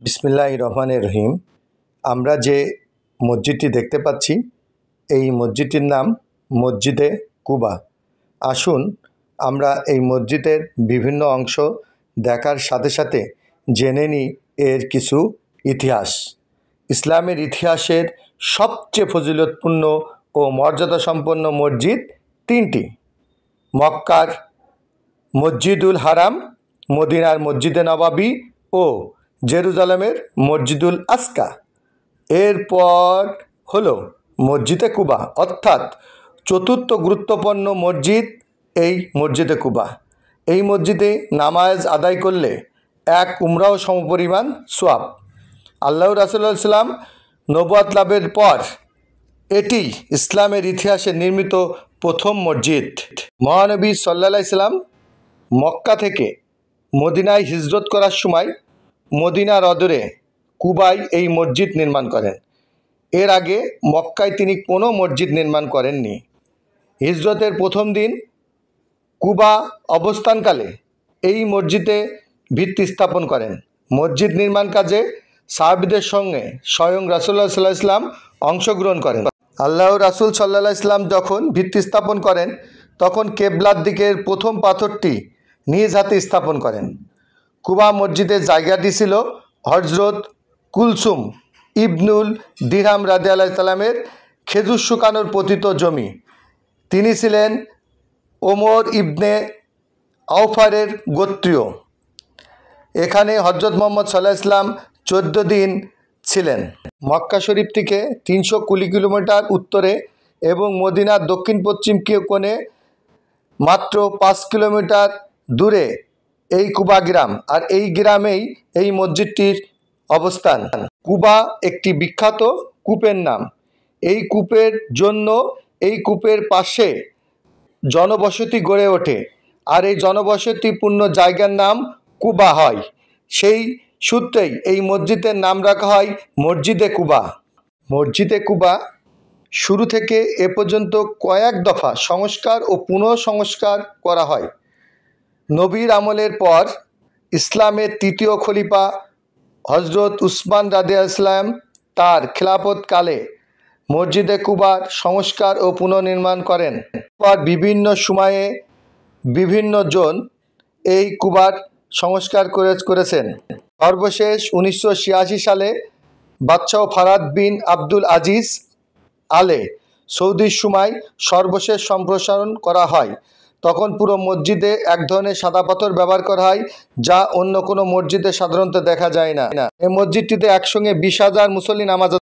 বিসমিল্লাহির রহমানির রহিম। আমরা যে মসজিদটি দেখতে পাচ্ছি এই মসজিদটির নাম মসজিদে কুবা। আসুন আমরা এই মসজিদের বিভিন্ন অংশ দেখার সাথে সাথে জেনে নিই এর কিছু ইতিহাস। ইসলামের ইতিহাসের সবচেয়ে ফজিলতপূর্ণ ও মর্যাদাসম্পন্ন মসজিদ তিনটি: মক্কার মসজিদুল হারাম, মদিনার মসজিদে নবাবী ও জেরুজালেমের মসজিদুল আকসা। এরপর হলো মসজিদে কুবা, অর্থাৎ চতুর্থ গুরুত্বপূর্ণ মসজিদ এই মসজিদে কুবা। এই মসজিদে নামাজ আদায় করলে এক উমরাও সমপরিমাণ সওয়াব। আল্লাহ রাসূলুল্লাহ সাল্লাল্লাহু আলাইহি ওয়াসাল্লাম নবুয়ত লাভের পর এটি ইসলামের ইতিহাসে নির্মিত প্রথম মসজিদ। মহানবী সাল্লাল্লাহু আলাইহি ওয়াসাল্লাম মক্কা থেকে মদিনায় হিজরত করার সময় মদিনার অদূরে কুবায় এই মসজিদ নির্মাণ করেন। এর আগে মক্কায় তিনি কোনো মসজিদ নির্মাণ করেননি। হিজরতের প্রথম দিন কুবা অবস্থানকালে এই মসজিদে ভিত্তি স্থাপন করেন। মসজিদ নির্মাণ কাজে সাহাবীদের সঙ্গে স্বয়ং রাসূলুল্লাহ সাল্লাল্লাহু আলাইহি ওয়াসাল্লাম অংশগ্রহণ করেন। আল্লাহর রাসূল সাল্লাল্লাহু আলাইহি ওয়াসাল্লাম যখন ভিত্তি স্থাপন করেন তখন কেবলার দিকের প্রথম পাথরটি নিজ হাতে স্থাপন করেন। কুবা মসজিদের জায়গাটি ছিল হযরত কুলসুম ইবনুল দিরহাম রাদিয়াল্লাহু তাআলার খেজুর শুকানোর পতিত জমি। তিনি ছিলেন ওমর ইবনে আওফারের গোত্রীয়। এখানে হযরত মুহাম্মদ সাল্লাল্লাহু আলাইহি ওয়াসাল্লাম 14 দিন ছিলেন। মক্কা শরীফ থেকে 320 কিলোমিটার উত্তরে এবং মদিনার দক্ষিণ পশ্চিম কোণে মাত্র 5 কিলোমিটার দূরে এই কুবা গ্রাম, আর এই গ্রামেই এই মসজিদটির অবস্থান। কুবা একটি বিখ্যাত কূপের নাম। এই কূপের জন্য এই কূপের পাশে জনবসতি গড়ে ওঠে, আর এই জনবসতিপূর্ণ জায়গার নাম কুবা হয়। সেই সূত্রেই এই মসজিদের নাম রাখা হয় মসজিদে কুবা। মসজিদে কুবা শুরু থেকে এ পর্যন্ত কয়েক দফা সংস্কার ও পুনঃসংস্কার করা হয়। নবীর আমলের পর ইসলামের তৃতীয় খলিফা হযরত উসমান রাদিয়াল্লাহু আনহু তার খিলাফতকালে মসজিদে কুবার সংস্কার ও পুনর্নির্মাণ করেন। পর বিভিন্ন সময়ে বিভিন্ন জন এই কুবার সংস্কার করেছেন। সর্বশেষ 1986 সালে বাদশাহ ফারাদ বিন আব্দুল আজিজ আলে সৌদির সময় সর্বশেষ সম্প্রসারণ করা হয়। তখন পুরো মসজিদে এক ধরনের সাদা পাথর ব্যবহার করা হয়, যা অন্য কোনো মসজিদে সাধারণত দেখা যায় না। এই মসজিদটিতে একসঙ্গে 20,000 মুসল্লি নামাজ